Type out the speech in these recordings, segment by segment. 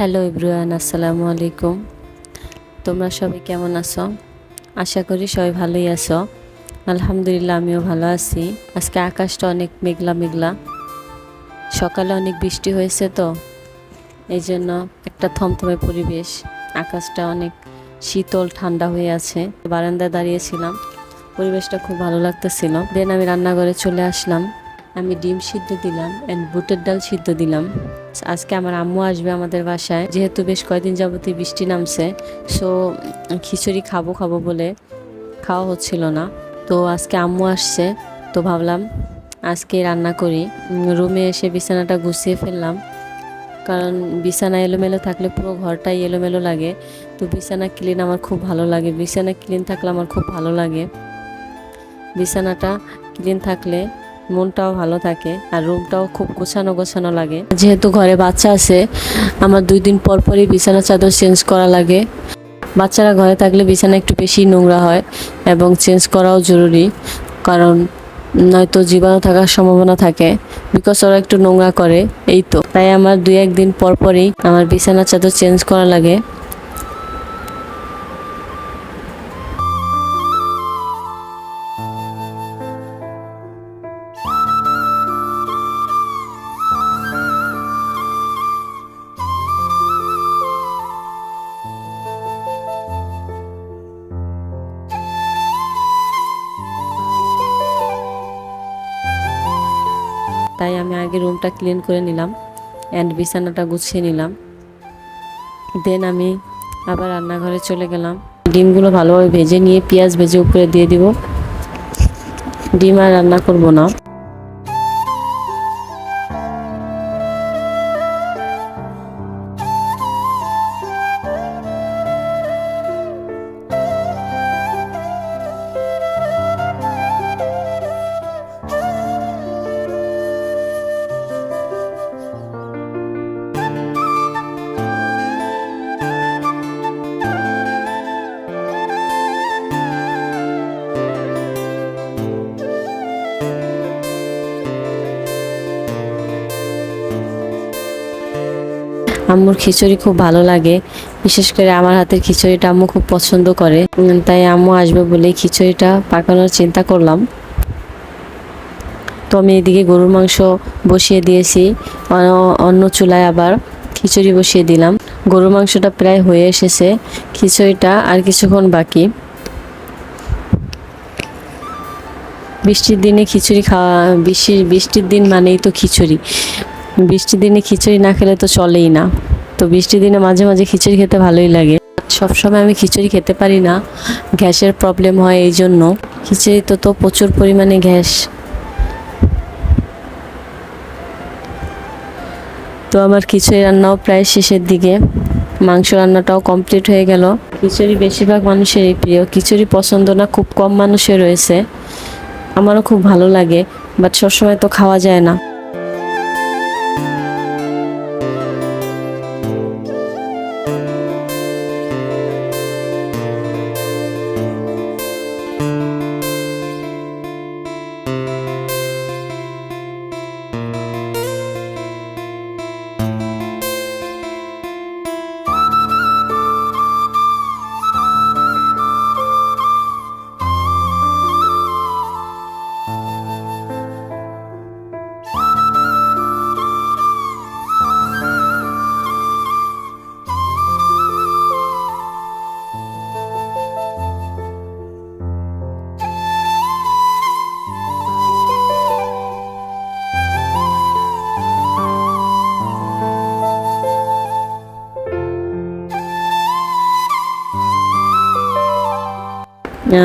Hello everyone, আসসালামু আলাইকুম। তোমরা সবাই কেমন আছো? আশা করি সবাই ভালোই আছো। আলহামদুলিল্লাহ, আমিও ভালো আছি। আজকে আকাশটা অনেক মেঘলা মেঘলা, সকালে অনেক বৃষ্টি হয়েছে তো এই জন্য একটা থমথমে পরিবেশ। আকাশটা অনেক শীতল ঠান্ডা হয়ে আছে। বারান্দায় দাঁড়িয়েছিলাম, পরিবেশটা খুব ভালো লাগতেছিল। দেন আমি রান্নাঘরে চলে আসলাম। আমি ডিম সিদ্ধ দিলাম অ্যান্ড বুটের ডাল সিদ্ধ দিলাম। আজকে আমার আম্মু আসবে আমাদের বাসায়, যেহেতু বেশ কয়েকদিন যাবতীয় বৃষ্টি নামছে, সো খিচুড়ি খাবো খাবো বলে খাওয়া হচ্ছিল না। তো আজকে আম্মু আসছে, তো ভাবলাম আজকে রান্না করি। রুমে এসে বিছানাটা গুছিয়ে ফেললাম, কারণ বিছানা এলোমেলো থাকলে পুরো ঘরটাই এলোমেলো লাগে। তো বিছানা ক্লিন আমার খুব ভালো লাগে, বিছানা ক্লিন থাকলে আমার খুব ভালো লাগে। বিছানাটা ক্লিন থাকলে মনটাও ভালো থাকে আর রুমটাও খুব গোছানো গোছানো লাগে। যেহেতু ঘরে বাচ্চা আছে, আমার 2 দিন পর পরই বিছানা চাদর চেঞ্জ করা লাগে। বাচ্চারা ঘরে থাকলে বিছানা একটু বেশি নোংরা হয় এবং চেঞ্জ করাও জরুরি, কারণ নয়তো জীবাণু থাকার সম্ভাবনা থাকে, বিকজ ওরা একটু নোংরা করে। এই তো তাই আমার 2-1 দিন পর পরই আমার বিছানা চাদর চেঞ্জ করা লাগে। তাই আমি আগে রুমটা ক্লিন করে নিলাম অ্যান্ড বিছানাটা গুছিয়ে নিলাম। দেন আমি আবার রান্নাঘরে চলে গেলাম। ডিমগুলো ভালোভাবে ভেজে নিয়ে পেঁয়াজ ভেজে উপরে দিয়ে দিব। ডিম আর রান্না করব না। আম্মুর খিচুড়ি খুব ভালো লাগে, বিশেষ করে আমার হাতের খিচুড়িটা আম্মু খুব পছন্দ করে। তাই আম্মু আসবে বলে খিচুড়িটা পাকানোর চিন্তা করলাম। তো আমি এদিকে গরুর মাংস বসিয়ে দিয়েছি, অন্য চুলায় আবার খিচুড়ি বসিয়ে দিলাম। গরুর মাংসটা প্রায় হয়ে এসেছে, খিচুড়িটা আর কিছুক্ষণ বাকি। বৃষ্টির দিনে খিচুড়ি খাওয়া, বৃষ্টির দিন মানেই তো খিচুড়ি। বৃষ্টির দিনে খিচুড়ি না খেলে তো চলেই না। তো বৃষ্টির দিনে মাঝে মাঝে খিচুড়ি খেতে ভালোই লাগে। সবসময় আমি খিচুড়ি খেতে পারি না, গ্যাসের প্রবলেম হয়, এই জন্য। খিচুড়ি তো প্রচুর পরিমাণে গ্যাস। তো আমার খিচুড়ি রান্নাও প্রায় শেষের দিকে, মাংস রান্নাটাও কমপ্লিট হয়ে গেল। খিচুড়ি বেশিরভাগ মানুষেরই প্রিয়, খিচুড়ি পছন্দ না খুব কম মানুষের রয়েছে। আমারও খুব ভালো লাগে, বাট সবসময় তো খাওয়া যায় না।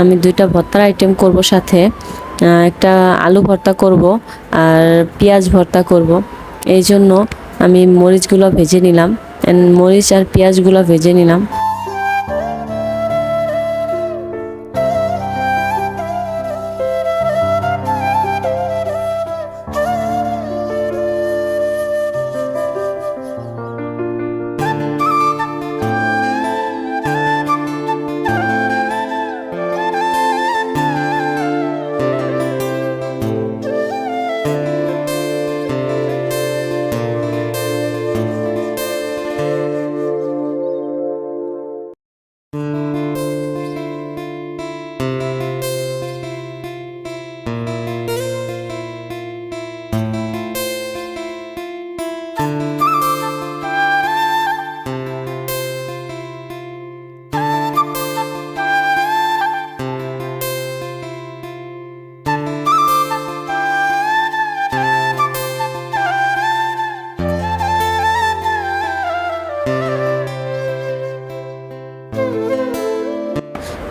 আমি 2টা ভর্তার আইটেম করব, সাথে একটা আলু ভর্তা করব আর পেঁয়াজ ভর্তা করব। এই জন্য আমি মরিচগুলো ভেজে নিলাম, মরিচ আর পেঁয়াজগুলো ভেজে নিলাম।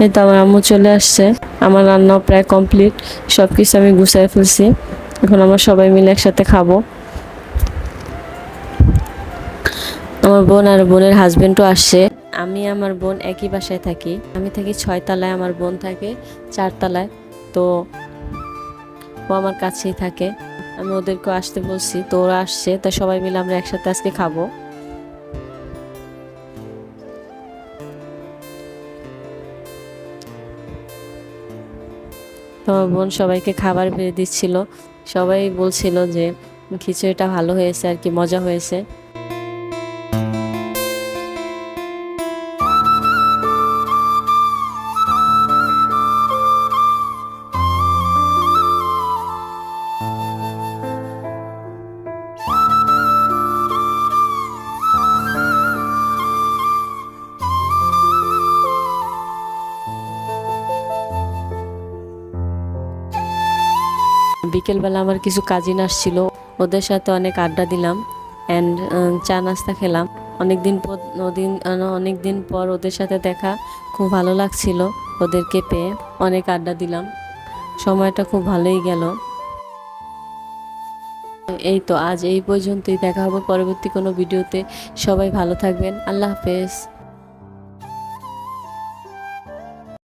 এই তো আমার আম্মু চলে আসছে, আমার রান্নাও প্রায় কমপ্লিট, সব কিছু আমি গুছিয়ে ফেলছি। এখন আমরা সবাই মিলে একসাথে খাবো। আমার বোন আর বোনের হাজবেন্ডও আসছে। আমি আমার বোন একই বাসায় থাকি, আমি থাকি 6 তলায়, আমার বোন থাকে 4 তলায়। তো ও আমার কাছেই থাকে, আমি ওদেরকেও আসতে বলছি, তো ওরা আসছে, তো সবাই মিলে আমরা একসাথে আজকে খাবো। তো আমার বোন সবাইকে খাবার বেড়ে দিচ্ছিল, সবাই বলছিল যে খিচুড়িটা ভালো হয়েছে আর কি, মজা হয়েছে। বিকেলবেলা আমার কিছু কাজিন আসছিল, ওদের সাথে অনেক আড্ডা দিলাম অ্যান্ড চা নাস্তা খেলাম। অনেকদিন পর ওদের সাথে দেখা, খুব ভালো লাগছিল ওদেরকে পেয়ে, অনেক আড্ডা দিলাম, সময়টা খুব ভালোই গেল। এই তো আজ এই পর্যন্তই, দেখা হবে পরবর্তী কোনো ভিডিওতে। সবাই ভালো থাকবেন, আল্লাহ হাফেজ।